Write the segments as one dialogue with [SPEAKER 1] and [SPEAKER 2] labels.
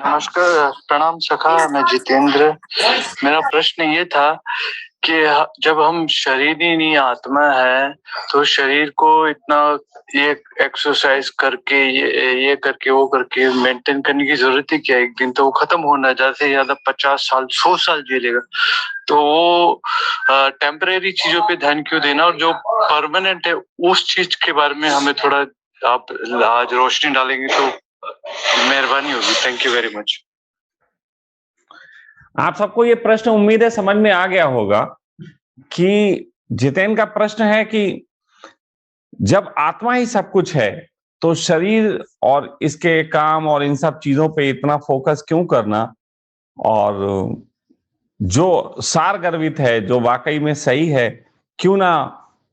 [SPEAKER 1] नमस्कार, प्रणाम सखा, मैं जितेंद्र। मेरा प्रश्न ये था कि जब हम शरीर ही नहीं आत्मा है, तो शरीर को इतना ये एक्सरसाइज करके ये करके वो करके मेंटेन करने की जरूरत ही क्या है? एक दिन तो वो खत्म होना, ज्यादा से ज्यादा 50 साल 100 साल जी लेगा। तो वो टेम्परेरी चीजों पे ध्यान क्यों देना, और जो परमानेंट है उस चीज के बारे में हमें थोड़ा आप आज रोशनी डालेंगे तो मेहरबानी होगी। Thank you very much.
[SPEAKER 2] आप सबको ये प्रश्न उम्मीद है समझ में आ गया होगा कि जितेन का प्रश्न है कि जब आत्मा ही सब कुछ है तो शरीर और इसके काम और इन सब चीजों पे इतना फोकस क्यों करना, और जो सार गर्वित है, जो वाकई में सही है, क्यों ना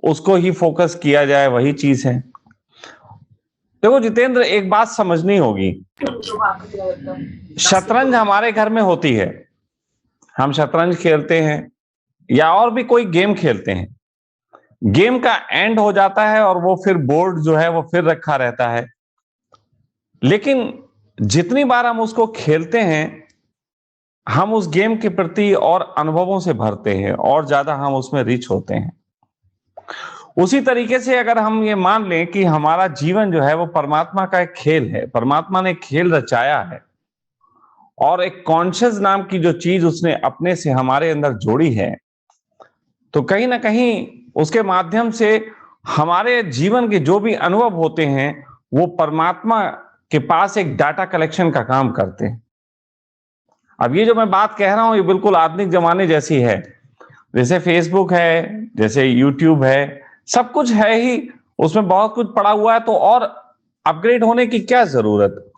[SPEAKER 2] उसको ही फोकस किया जाए, वही चीज है। देखो जितेंद्र, एक बात समझनी होगी। शतरंज हमारे घर में होती है, हम शतरंज खेलते हैं या और भी कोई गेम खेलते हैं। गेम का एंड हो जाता है और वो फिर बोर्ड जो है वो फिर रखा रहता है। लेकिन जितनी बार हम उसको खेलते हैं, हम उस गेम के प्रति और अनुभवों से भरते हैं और ज्यादा हम उसमें रिच होते हैं। उसी तरीके से अगर हम ये मान लें कि हमारा जीवन जो है वो परमात्मा का एक खेल है, परमात्मा ने खेल रचाया है और एक कॉन्शियस नाम की जो चीज उसने अपने से हमारे अंदर जोड़ी है, तो कहीं ना कहीं उसके माध्यम से हमारे जीवन के जो भी अनुभव होते हैं वो परमात्मा के पास एक डाटा कलेक्शन का काम करते हैं। अब ये जो मैं बात कह रहा हूं ये बिल्कुल आधुनिक जमाने जैसी है, जैसे फेसबुक है, जैसे यूट्यूब है, सब कुछ है ही, उसमें बहुत कुछ पड़ा हुआ है, तो और अपग्रेड होने की क्या जरूरत।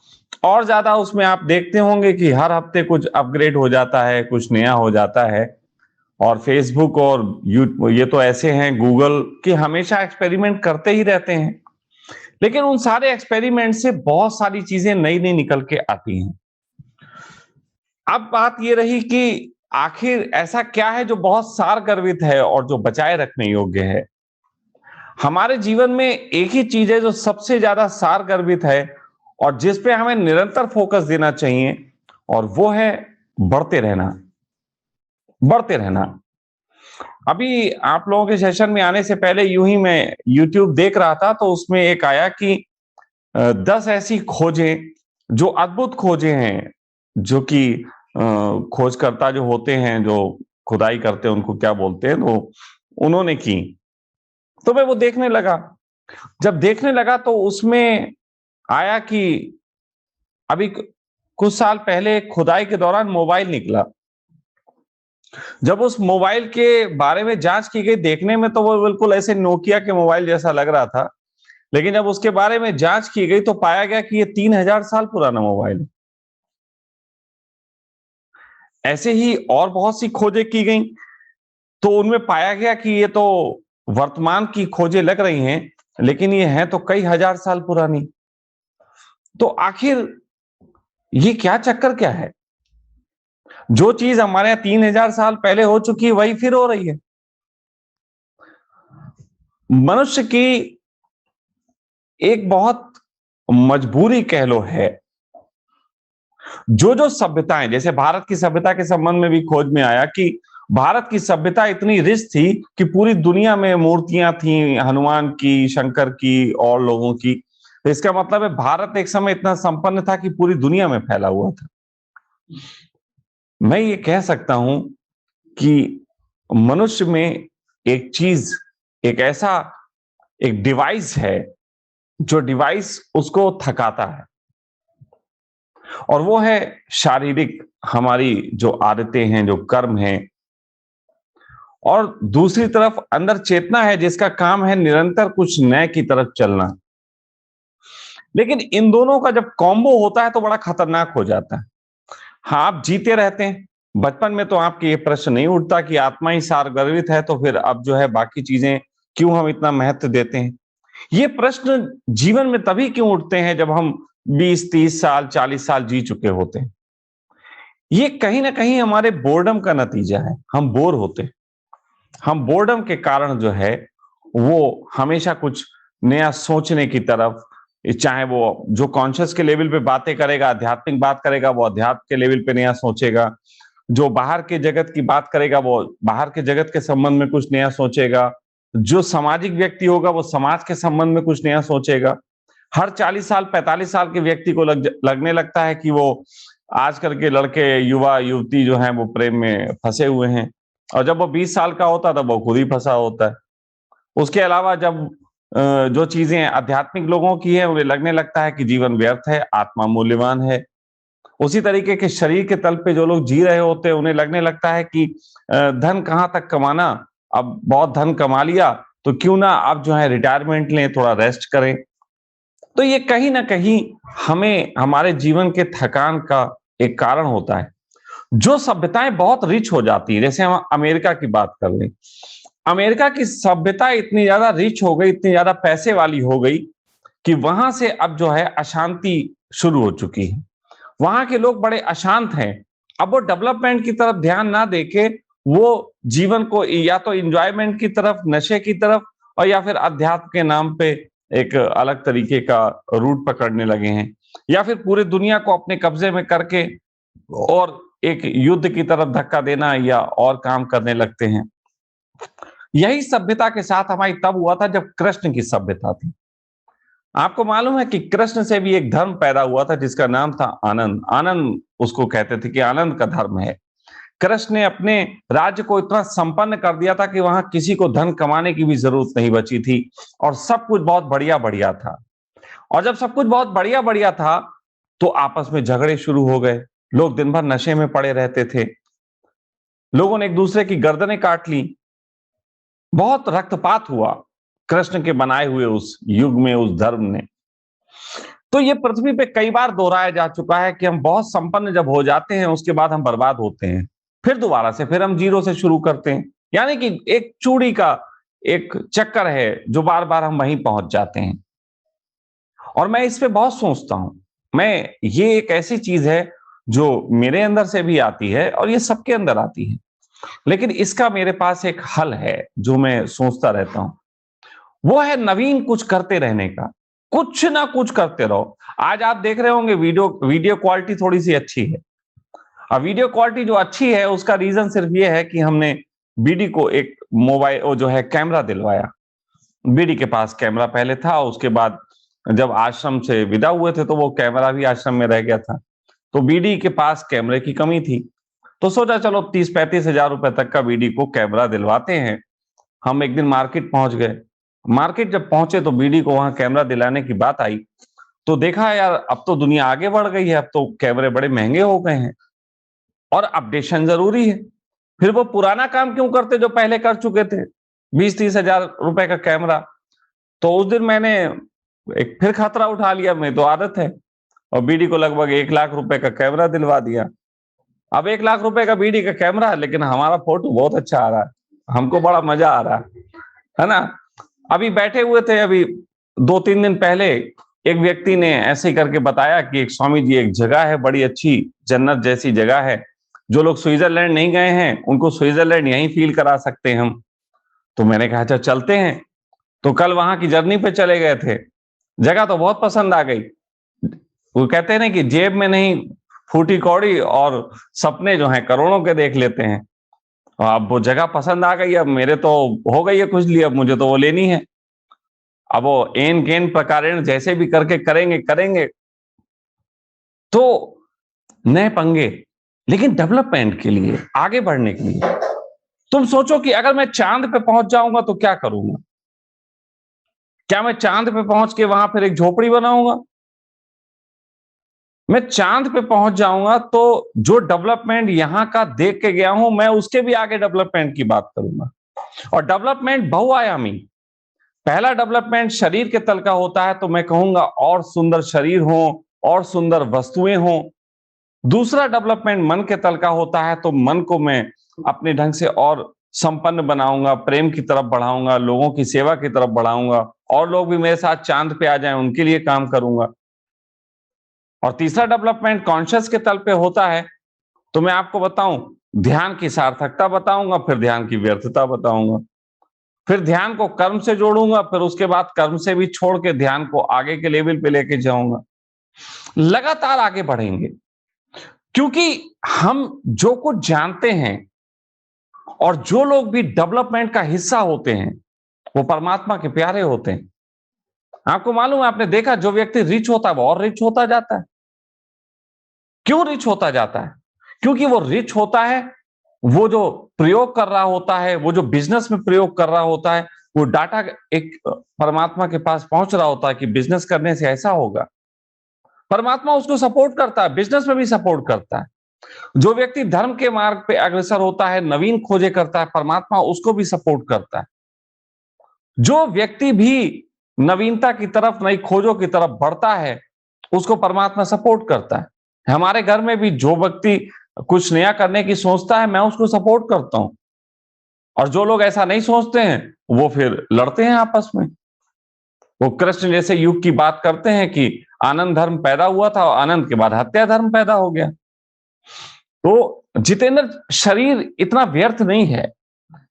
[SPEAKER 2] और ज्यादा उसमें आप देखते होंगे कि हर हफ्ते कुछ अपग्रेड हो जाता है, कुछ नया हो जाता है। और फेसबुक और ये तो ऐसे हैं गूगल कि हमेशा एक्सपेरिमेंट करते ही रहते हैं। लेकिन उन सारे एक्सपेरिमेंट से बहुत सारी चीजें नई नई निकल के आती हैं। अब बात ये रही कि आखिर ऐसा क्या है जो बहुत सार गर्वित है और जो बचाए रखने योग्य है। हमारे जीवन में एक ही चीज है जो सबसे ज्यादा सार गर्वित है और जिस पे हमें निरंतर फोकस देना चाहिए, और वो है बढ़ते रहना, बढ़ते रहना। अभी आप लोगों के सेशन में आने से पहले यूं ही मैं YouTube देख रहा था, तो उसमें एक आया कि 10 ऐसी खोजें जो अद्भुत खोजें हैं, जो कि खोजकर्ता जो होते हैं, जो खुदाई करते हैं, उनको क्या बोलते हैं, तो उन्होंने की। तो मैं वो देखने लगा। जब देखने लगा तो उसमें आया कि अभी कुछ साल पहले खुदाई के दौरान मोबाइल निकला। जब उस मोबाइल के बारे में जांच की गई, देखने में तो वो बिल्कुल ऐसे नोकिया के मोबाइल जैसा लग रहा था, लेकिन जब उसके बारे में जांच की गई तो पाया गया कि ये 3000 साल पुराना मोबाइल है। ऐसे ही और बहुत सी खोजें की गई, तो उनमें पाया गया कि ये तो वर्तमान की खोजें लग रही हैं, लेकिन ये हैं तो कई हजार साल पुरानी। तो आखिर ये क्या चक्कर क्या है? जो चीज हमारे यहाँ 3000 साल पहले हो चुकी है वही फिर हो रही है। मनुष्य की एक बहुत मजबूरी कह लो है। जो जो सभ्यताएं, जैसे भारत की सभ्यता के संबंध में भी खोज में आया कि भारत की सभ्यता इतनी रिच थी कि पूरी दुनिया में मूर्तियां थी, हनुमान की, शंकर की और लोगों की। तो इसका मतलब है भारत एक समय इतना संपन्न था कि पूरी दुनिया में फैला हुआ था। मैं ये कह सकता हूं कि मनुष्य में एक चीज, एक ऐसा एक डिवाइस है जो डिवाइस उसको थकाता है, और वो है शारीरिक, हमारी जो आदतें हैं, जो कर्म हैं। और दूसरी तरफ अंदर चेतना है जिसका काम है निरंतर कुछ नए की तरफ चलना। लेकिन इन दोनों का जब कॉम्बो होता है तो बड़ा खतरनाक हो जाता है। हाँ, आप जीते रहते हैं। बचपन में तो आपके ये प्रश्न नहीं उठता कि आत्मा ही सारगर्भित है, तो फिर अब जो है बाकी चीजें क्यों हम इतना महत्व देते हैं। ये प्रश्न जीवन में तभी क्यों उठते हैं जब हम 20 30 साल 40 साल जी चुके होते हैं। ये कहीं ना कहीं हमारे बोर्डम का नतीजा है। हम बोर होते हैं। हम बोर्डम के कारण जो है वो हमेशा कुछ नया सोचने की तरफ, चाहे वो जो कॉन्शियस के लेवल पे बातें करेगा, आध्यात्मिक बात करेगा, वो अध्यात्म के लेवल पे नया सोचेगा। जो बाहर के जगत की बात करेगा, वो बाहर के जगत के संबंध में कुछ नया सोचेगा। जो सामाजिक व्यक्ति होगा, वो समाज के संबंध में कुछ नया सोचेगा। हर 40 साल, 45 साल के व्यक्ति को लगने लगता है कि वो आजकल के लड़के, युवा, युवती जो हैं, वो प्रेम में फंसे हुए हैं। और जब वो 20 साल का होता है, तब वो खुद ही फंसा होता है। उसके अलावा जब जो चीजें आध्यात्मिक लोगों की है, उन्हें लगने लगता है कि जीवन व्यर्थ है, आत्मा मूल्यवान है। उसी तरीके के शरीर के तल पे जो लोग जी रहे होते हैं, उन्हें लगने लगता है कि धन कहाँ तक कमाना, अब बहुत धन कमा लिया, तो क्यों ना अब जो है रिटायरमेंट लें, थोड़ा रेस्ट करें। तो ये कहीं ना कहीं हमें हमारे जीवन के थकान का एक कारण होता है। जो सभ्यताएं बहुत रिच हो जाती है, जैसे हम अमेरिका की बात कर लें, अमेरिका की सभ्यता इतनी ज्यादा रिच हो गई, इतनी ज्यादा पैसे वाली हो गई कि वहां से अब जो है अशांति शुरू हो चुकी है। वहां के लोग बड़े अशांत हैं। अब वो डेवलपमेंट की तरफ ध्यान ना देके वो जीवन को या तो एंजॉयमेंट की तरफ, नशे की तरफ, और या फिर अध्यात्म के नाम पे एक अलग तरीके का रूट पकड़ने लगे हैं, या फिर पूरी दुनिया को अपने कब्जे में करके और एक युद्ध की तरफ धक्का देना या और काम करने लगते हैं। यही सभ्यता के साथ हमारी तब हुआ था जब कृष्ण की सभ्यता थी। आपको मालूम है कि कृष्ण से भी एक धर्म पैदा हुआ था जिसका नाम था आनंद। आनंद उसको कहते थे कि आनंद का धर्म है। कृष्ण ने अपने राज्य को इतना संपन्न कर दिया था कि वहां किसी को धन कमाने की भी जरूरत नहीं बची थी, और सब कुछ बहुत बढ़िया बढ़िया था। और जब सब कुछ बहुत बढ़िया बढ़िया था, तो आपस में झगड़े शुरू हो गए। लोग दिन भर नशे में पड़े रहते थे। लोगों ने एक दूसरे की गर्दनें काट ली। बहुत रक्तपात हुआ कृष्ण के बनाए हुए उस युग में, उस धर्म ने। तो ये पृथ्वी पे कई बार दोहराया जा चुका है कि हम बहुत संपन्न जब हो जाते हैं, उसके बाद हम बर्बाद होते हैं। फिर दोबारा से फिर हम जीरो से शुरू करते हैं। यानी कि एक चूड़ी का एक चक्कर है जो बार बार हम वहीं पहुंच जाते हैं। और मैं इस पे बहुत सोचता हूं। ये एक ऐसी चीज है जो मेरे अंदर से भी आती है और ये सबके अंदर आती है। लेकिन इसका मेरे पास एक हल है जो मैं सोचता रहता हूं। वो है नवीन कुछ करते रहने का। कुछ ना कुछ करते रहो। आज आप देख रहे होंगे वीडियो वीडियो क्वालिटी थोड़ी सी अच्छी है। अब वीडियो क्वालिटी जो अच्छी है उसका रीजन सिर्फ ये है कि हमने बीडी को एक मोबाइल, वो जो है कैमरा दिलवाया। बीडी के पास कैमरा पहले था, उसके बाद जब आश्रम से विदा हुए थे तो वो कैमरा भी आश्रम में रह गया था। तो बीडी के पास कैमरे की कमी थी, तो सोचा चलो 30-35 हजार रुपए तक का बीडी को कैमरा दिलवाते हैं। हम एक दिन मार्केट पहुंच गए। मार्केट जब पहुंचे तो बीडी को वहां कैमरा दिलाने की बात आई, तो देखा यार अब तो दुनिया आगे बढ़ गई है, अब तो कैमरे बड़े महंगे हो गए हैं और अपडेशन जरूरी है। फिर वो पुराना काम क्यों करते जो पहले कर चुके थे, 20-30 हजार रुपए का कैमरा। तो उस दिन मैंने एक फिर खतरा उठा लिया, मेरी तो आदत है, और बीडी को लगभग 1 लाख रुपए का कैमरा दिलवा दिया। अब 1 लाख रुपए का बीडी का कैमरा है, लेकिन हमारा फोटो बहुत अच्छा आ रहा है, हमको बड़ा मजा आ रहा है ना। अभी बैठे हुए थे, अभी 2-3 दिन पहले एक व्यक्ति ने ऐसे ही करके बताया कि एक स्वामी जी एक जगह है बड़ी अच्छी, जन्नत जैसी जगह है, जो लोग स्विट्जरलैंड नहीं गए हैं उनको स्विट्जरलैंड यहीं फील करा सकते हैं हम। तो मैंने कहा अच्छा चलते हैं। तो कल वहां की जर्नी पे चले गए थे। जगह तो बहुत पसंद आ गई। वो कहते हैं ना कि जेब में नहीं फूटी कौड़ी, और सपने जो हैं करोड़ों के देख लेते हैं। अब वो जगह पसंद आ गई, अब मेरे तो हो गई है खुजली, अब मुझे तो वो लेनी है। अब वो एन केन प्रकारेण जैसे भी करके करेंगे करेंगे। तो नए पंगे, लेकिन डेवलपमेंट के लिए, आगे बढ़ने के लिए। तुम सोचो कि अगर मैं चांद पे पहुंच जाऊंगा तो क्या करूंगा? क्या मैं चांद पे पहुंच के वहां फिर एक झोपड़ी बनाऊंगा? मैं चांद पे पहुंच जाऊंगा तो जो डेवलपमेंट यहां का देख के गया हूं, मैं उसके भी आगे डेवलपमेंट की बात करूंगा। और डेवलपमेंट बहुआयामी। पहला डेवलपमेंट शरीर के तल का होता है, तो मैं कहूंगा और सुंदर शरीर हो, और सुंदर वस्तुएं हो। दूसरा डेवलपमेंट मन के तल का होता है, तो मन को मैं अपने ढंग से और संपन्न बनाऊंगा, प्रेम की तरफ बढ़ाऊंगा, लोगों की सेवा की तरफ बढ़ाऊंगा, और लोग भी मेरे साथ चांद पे आ जाएं उनके लिए काम करूंगा। और तीसरा डेवलपमेंट कॉन्शियस के तल पे होता है, तो मैं आपको बताऊं, ध्यान की सार्थकता बताऊंगा, फिर ध्यान की व्यर्थता बताऊंगा। फिर ध्यान को कर्म से जोड़ूंगा, फिर उसके बाद कर्म से भी छोड़ के ध्यान को आगे के लेवल पे लेके जाऊंगा। लगातार आगे बढ़ेंगे, क्योंकि हम जो कुछ जानते हैं और जो लोग भी डेवलपमेंट का हिस्सा होते हैं वो परमात्मा के प्यारे होते हैं। आपको मालूम है, आपने देखा, जो व्यक्ति रिच होता है वो और रिच होता जाता है। क्यों रिच होता जाता है? क्योंकि वो रिच होता है, वो जो प्रयोग कर रहा होता है, वो जो बिजनेस में प्रयोग कर रहा होता है, वो डाटा एक परमात्मा के पास पहुंच रहा होता है कि बिजनेस करने से ऐसा होगा। परमात्मा उसको सपोर्ट करता है, बिजनेस में भी सपोर्ट करता है। जो व्यक्ति धर्म के मार्ग पे अग्रसर होता है, नवीन खोजे करता है, परमात्मा उसको भी सपोर्ट करता है। जो व्यक्ति भी नवीनता की तरफ, नई खोजों की तरफ बढ़ता है, उसको परमात्मा सपोर्ट करता है। हमारे घर में भी जो व्यक्ति कुछ नया करने की सोचता है, मैं उसको सपोर्ट करता हूं, और जो लोग ऐसा नहीं सोचते हैं वो फिर लड़ते हैं आपस में। वो कृष्ण जैसे युग की बात करते हैं कि आनंद धर्म पैदा हुआ था और आनंद के बाद हत्या धर्म पैदा हो गया। तो जितेंद्र, शरीर इतना व्यर्थ नहीं है।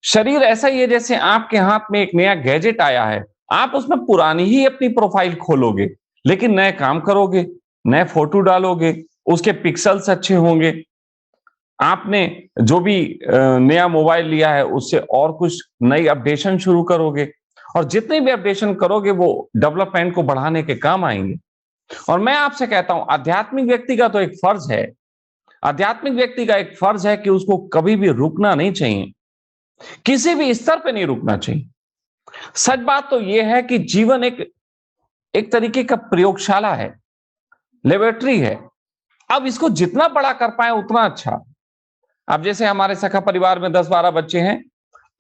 [SPEAKER 2] शरीर ऐसा ही है जैसे आपके हाथ में एक नया गैजेट आया है, आप उसमें पुरानी ही अपनी प्रोफाइल खोलोगे, लेकिन नए काम करोगे, नए फोटो डालोगे, उसके पिक्सल्स अच्छे होंगे। आपने जो भी नया मोबाइल लिया है उससे और कुछ नई अपडेशन शुरू करोगे, और जितनी भी अपडेशन करोगे वो डेवलपमेंट को बढ़ाने के काम आएंगे। और मैं आपसे कहता हूं, आध्यात्मिक व्यक्ति का तो एक फर्ज है, आध्यात्मिक व्यक्ति का एक फर्ज है कि उसको कभी भी रुकना नहीं चाहिए, किसी भी स्तर पे नहीं रुकना चाहिए। सच बात तो यह है कि जीवन एक एक तरीके का प्रयोगशाला है, लेबोरेटरी है। अब इसको जितना बड़ा कर पाए उतना अच्छा। अब जैसे हमारे सखा परिवार में 10-12 बच्चे हैं,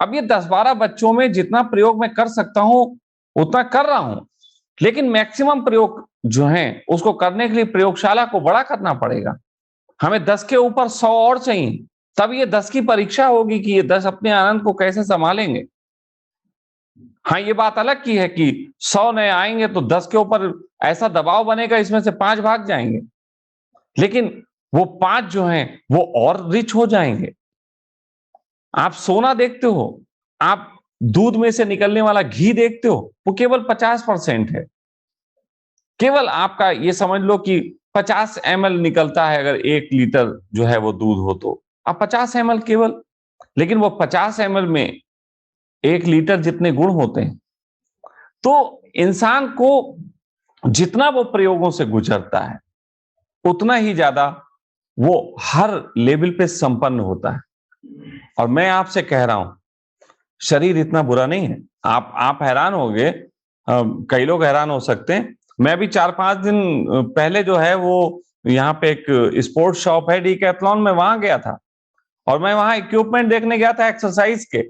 [SPEAKER 2] अब ये 10-12 बच्चों में जितना प्रयोग मैं कर सकता हूं उतना कर रहा हूं, लेकिन मैक्सिमम प्रयोग जो है उसको करने के लिए प्रयोगशाला को बड़ा करना पड़ेगा। हमें 10 के ऊपर 100 और चाहिए, तब ये 10 की परीक्षा होगी कि ये 10 अपने आनंद को कैसे संभालेंगे। हाँ, ये बात अलग की है कि 100 नए आएंगे तो 10 के ऊपर ऐसा दबाव बनेगा, इसमें से 5 भाग जाएंगे, लेकिन वो 5 जो हैं वो और रिच हो जाएंगे। आप सोना देखते हो, आप दूध में से निकलने वाला घी देखते हो, वो केवल 50% है। केवल आपका ये समझ लो कि 50 ml निकलता है, अगर 1 लीटर जो है वो दूध हो तो अब 50 ml केवल, लेकिन वो 50 ml में 1 लीटर जितने गुण होते हैं। तो इंसान को जितना वो प्रयोगों से गुजरता है उतना ही ज्यादा वो हर लेवल पे संपन्न होता है। और मैं आपसे कह रहा हूं, शरीर इतना बुरा नहीं है। आप हैरान होंगे, कई लोग हैरान हो सकते हैं। मैं भी 4-5 दिन पहले जो है वो यहाँ पे एक स्पोर्ट्स शॉप है डीकैथलॉन में, वहां गया था, और मैं वहां इक्विपमेंट देखने गया था एक्सरसाइज के,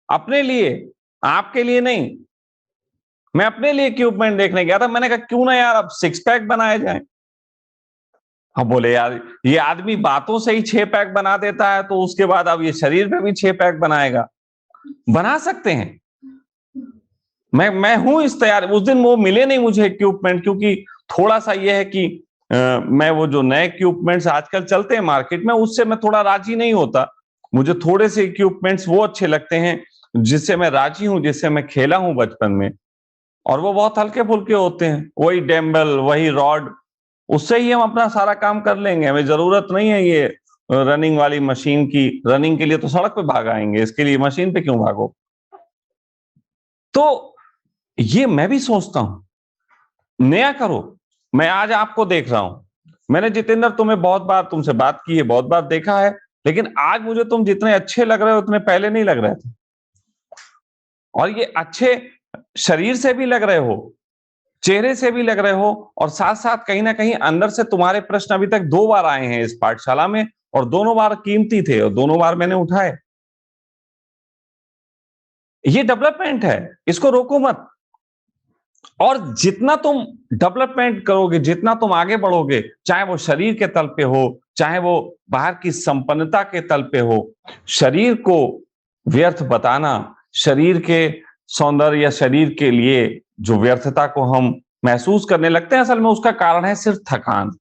[SPEAKER 2] अपने लिए, आपके लिए नहीं। मैं अपने लिए इक्विपमेंट देखने गया था। मैंने कहा क्यों ना यार अब 6 पैक बनाए जाए। हम बोले यार ये आदमी बातों से ही 6 पैक बना देता है, तो उसके बाद अब ये शरीर में भी 6 पैक बनाएगा। बना सकते हैं, मैं हूं इस तैयार। उस दिन वो मिले नहीं मुझे इक्विपमेंट, क्योंकि थोड़ा सा ये है कि मैं वो जो नए इक्विपमेंट्स आजकल चलते हैं मार्केट में उससे मैं थोड़ा राजी नहीं होता। मुझे थोड़े से इक्विपमेंट्स वो अच्छे लगते हैं जिससे मैं राजी हूं, जिससे मैं खेला हूं बचपन में, और वो बहुत हल्के फुल्के होते हैं। वही डैम्बल, वही रॉड, उससे ही हम अपना सारा काम कर लेंगे। हमें जरूरत नहीं है ये रनिंग वाली मशीन की। रनिंग के लिए तो सड़क पे भाग आएंगे, इसके लिए मशीन पे क्यों भागो। तो ये मैं भी सोचता हूं, नया करो। मैं आज आपको देख रहा हूं, मैंने जितेंद्र तुम्हें बहुत बार तुमसे बात की है, बहुत बार देखा है, लेकिन आज मुझे तुम जितने अच्छे लग रहे हो उतने पहले नहीं लग रहे थे। और ये अच्छे शरीर से भी लग रहे हो, चेहरे से भी लग रहे हो, और साथ साथ कहीं ना कहीं अंदर से तुम्हारे प्रश्न अभी तक 2 बार आए हैं इस पाठशाला में, और दोनों बार कीमती थे और दोनों बार मैंने उठाए। ये डेवलपमेंट है, इसको रोको मत। और जितना तुम डेवलपमेंट करोगे, जितना तुम आगे बढ़ोगे, चाहे वो शरीर के तल पे हो, चाहे वो बाहर की संपन्नता के तल पे हो, शरीर को व्यर्थ बताना, शरीर के सौंदर्य या शरीर के लिए जो व्यर्थता को हम महसूस करने लगते हैं, असल में उसका कारण है सिर्फ थकान।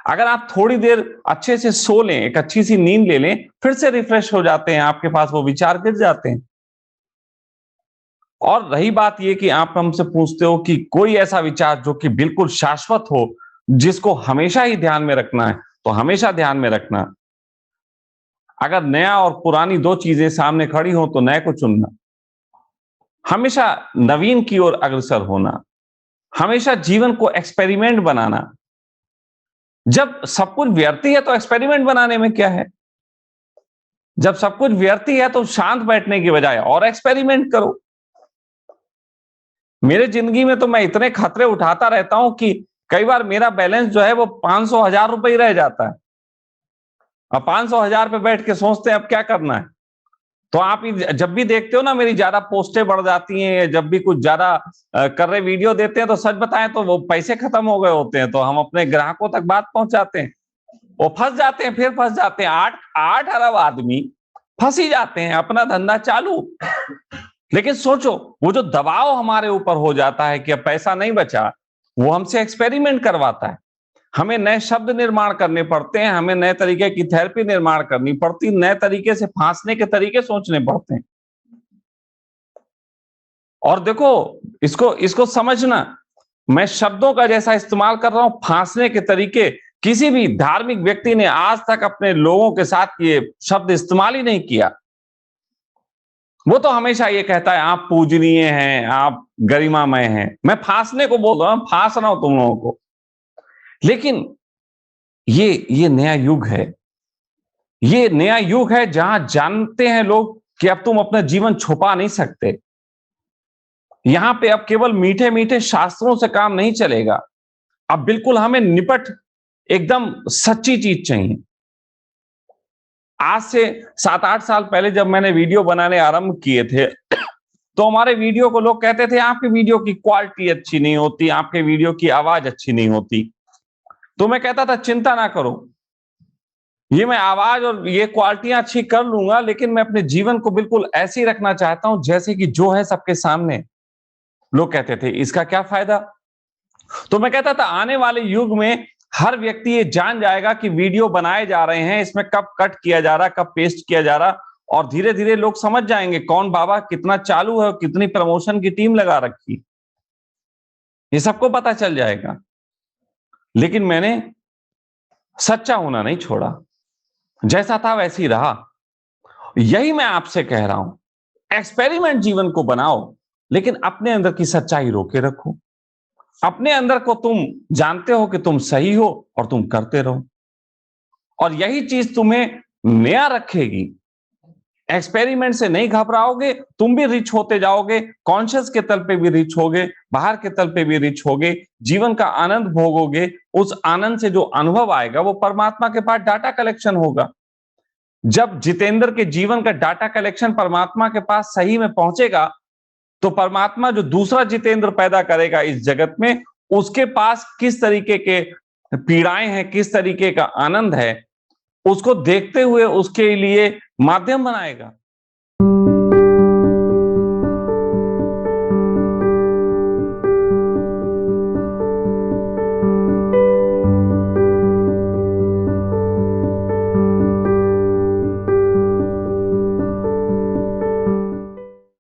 [SPEAKER 2] अगर आप थोड़ी देर अच्छे से सो लें, एक अच्छी सी नींद ले लें, फिर से रिफ्रेश हो जाते हैं, आपके पास वो विचार गिर जाते हैं। और रही बात ये कि आप हमसे पूछते हो कि कोई ऐसा विचार जो कि बिल्कुल शाश्वत हो, जिसको हमेशा ही ध्यान में रखना है, तो हमेशा ध्यान में रखना। अगर नया और पुरानी 2 चीजें सामने खड़ी हो तो नए को चुनना। हमेशा नवीन की ओर अग्रसर होना, हमेशा जीवन को एक्सपेरिमेंट बनाना। जब सब कुछ व्यर्थ ही है तो एक्सपेरिमेंट बनाने में क्या है? जब सब कुछ व्यर्थ ही है तो शांत बैठने की बजाय और एक्सपेरिमेंट करो। मेरे जिंदगी में तो मैं इतने खतरे उठाता रहता हूं कि कई बार मेरा बैलेंस जो है वो 500,000 रुपए ही रह जाता है। अब 500,000 पे बैठ के सोचते हैं अब क्या करना है। तो आप जब भी देखते हो ना मेरी ज्यादा पोस्टें बढ़ जाती हैं, जब भी कुछ ज्यादा कर रहे वीडियो देते हैं, तो सच बताएं तो वो पैसे खत्म हो गए होते हैं, तो हम अपने ग्राहकों तक बात पहुंचाते हैं, वो फंस जाते हैं, फिर फंस जाते हैं। 8 अरब आदमी फंस ही जाते हैं, अपना धंधा चालू। लेकिन सोचो, वो जो दबाव हमारे ऊपर हो जाता है कि अब पैसा नहीं बचा, वो हमसे एक्सपेरिमेंट करवाता है। हमें नए शब्द निर्माण करने पड़ते हैं, हमें नए तरीके की थेरेपी निर्माण करनी पड़ती, नए तरीके से फांसने के तरीके सोचने पड़ते हैं। और देखो, इसको इसको समझना, मैं शब्दों का जैसा इस्तेमाल कर रहा हूं, फांसने के तरीके किसी भी धार्मिक व्यक्ति ने आज तक अपने लोगों के साथ ये शब्द इस्तेमाल ही नहीं किया। वो तो हमेशा ये कहता है आप पूजनीय हैं, आप गरिमामय हैं। मैं फांसने को बोल रहा हूं, फांस रहा हूं तुम लोगों को। लेकिन ये नया युग है। ये नया युग है जहां जानते हैं लोग कि अब तुम अपना जीवन छुपा नहीं सकते। यहां पे अब केवल मीठे मीठे शास्त्रों से काम नहीं चलेगा। अब बिल्कुल हमें निपट एकदम सच्ची चीज चाहिए। आज से 7-8 साल पहले जब मैंने वीडियो बनाने आरंभ किए थे, तो हमारे वीडियो को लोग कहते थे आपके वीडियो की क्वालिटी अच्छी नहीं होती, आपके वीडियो की आवाज अच्छी नहीं होती। तो मैं कहता था चिंता ना करो, ये मैं आवाज और ये क्वालिटियां अच्छी कर लूंगा, लेकिन मैं अपने जीवन को बिल्कुल ऐसे ही रखना चाहता हूं जैसे कि जो है सबके सामने। लोग कहते थे इसका क्या फायदा? तो मैं कहता था आने वाले युग में हर व्यक्ति ये जान जाएगा कि वीडियो बनाए जा रहे हैं, इसमें कब कट किया जा रहा, कब पेस्ट किया जा रहा, और धीरे धीरे लोग समझ जाएंगे कौन बाबा कितना चालू है और कितनी प्रमोशन की टीम लगा रखी। ये सबको पता चल जाएगा। लेकिन मैंने सच्चा होना नहीं छोड़ा, जैसा था वैसे ही रहा। यही मैं आपसे कह रहा हूं, एक्सपेरिमेंट जीवन को बनाओ, लेकिन अपने अंदर की सच्चाई रोके रखो। अपने अंदर को तुम जानते हो कि तुम सही हो और तुम करते रहो, और यही चीज तुम्हें नया रखेगी। एक्सपेरिमेंट से नहीं घबराओगे, तुम भी रिच होते जाओगे, कॉन्शियस के तल पे भी रिच होगे, बाहर के तल पे भी रिच होगे, जीवन का आनंद भोगोगे। उस आनंद से जो अनुभव आएगा वो परमात्मा के पास डाटा कलेक्शन होगा। जब जितेंद्र के जीवन का डाटा कलेक्शन परमात्मा के पास सही में पहुंचेगा, तो परमात्मा जो दूसरा जितेंद्र पैदा करेगा इस जगत में, उसके पास किस तरीके के पीड़ाएं हैं, किस तरीके का आनंद है, उसको देखते हुए उसके लिए माध्यम बनाएगा।